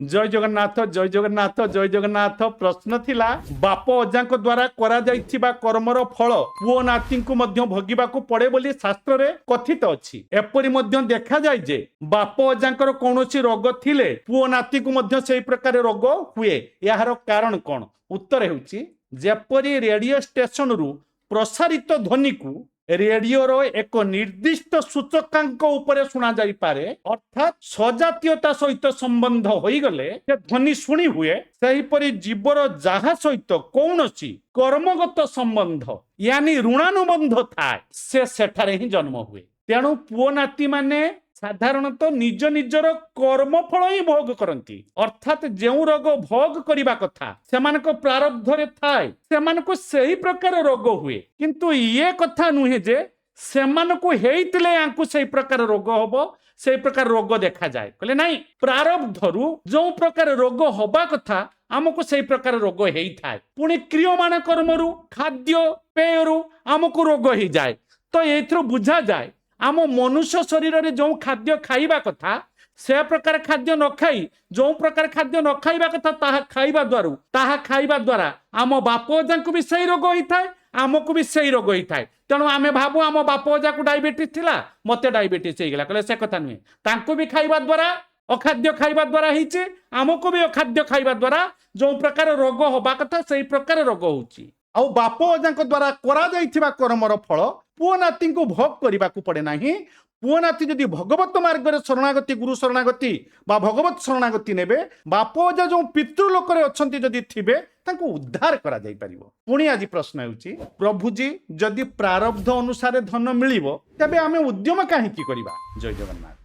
जय जगन्नाथ जय जगन्नाथ जय जगन्नाथ। प्रश्न थिला बाप अजांक द्वारा करा जाइथिबा कर्मर फल पुओ नाती को मध्य भोगिबाकू पड़े बोली शास्त्र रे कथित अछि। एपरि मध्य देखा जाय जे बाप अजांकर कौनसी रोग थिले पुओ नाती को मध्य सेही प्रकार रोग हुए। यार कारण कोन? उत्तर हेउछि जेपरि रेडियो स्टेशन रु प्रसारित ध्वनि को रेडियोर एक निर्दिष्ट सूचकांक उपरे शुणा जाई पारे, अर्थात सजातीयता सहित संबंध होईगले से ध्वनि शुणी हुए। सेहीपरि जीवर जहा सहित कौनसी कर्मगत संबंध यानी ऋणानुबंध थाए से सेठारे ही जन्म हुए। तेणु पुओ नाती माने साधारणतः निज निजर कर्मफल ही भोग करती, अर्थात जो रोग भोग करने कथा सेमानको प्रारब्धरे थाए सेमानको सही प्रकार रोग हुए। किंतु ये कथा नुहे जे सेमानको हेइतिले यांकु सही प्रकार रोग हबो, सही प्रकार रोग देखा जाए। कहले नहीं, प्रारब्धरु जो प्रकार रोग हबा कथा आमको सही प्रकार रोग हेई थाए। पुणी क्रियमाण कर्मरु खाद्य पेयरु आमको रोग ही जाए। तो एथरो बुझा जाए आम मनुष्य शरीर रे जो खाद्य खाइबा कथा से प्रकार खाद्य न खाई जो प्रकार खाद्य न खाइबा कथा ताहा खाइबा द्वारा आम बाप अजांकु भी सही रोग होई थाए, आमको भी सही रोग होई थाए। तेणु आमे भाबू आम बाप अजा को डायबिटीज थिला, मते डायबिटीज हो गला। कहले से कथा नुहे, तांको भी खाइबा द्वारा अखाद्य खाइबा द्वारा हिचे, आमको भी अखाद्य खाइबा द्वारा जो प्रकार रोग होबा कथा सही प्रकार रोग होउची। आ बाप अजांक द्वारा करा जाइथिबा कर्मर फल पुओ नाती को भोग करने को पड़े नहीं। पुओ नाती जदि भगवत मार्ग रे शरणागति गुरु शरणागति बा भगवत शरणागति नेबे, बाप अजा जो पितृलोक रे अछंती जदि थिबे तांको उद्धार करा जाई परिबो। पुणी आज प्रश्न हेउची, प्रभु जी जदि प्रारब्ध अनुसार धन मिलिबो तेबे आमे उद्यम काहे की करिबा? जय जगन्नाथ।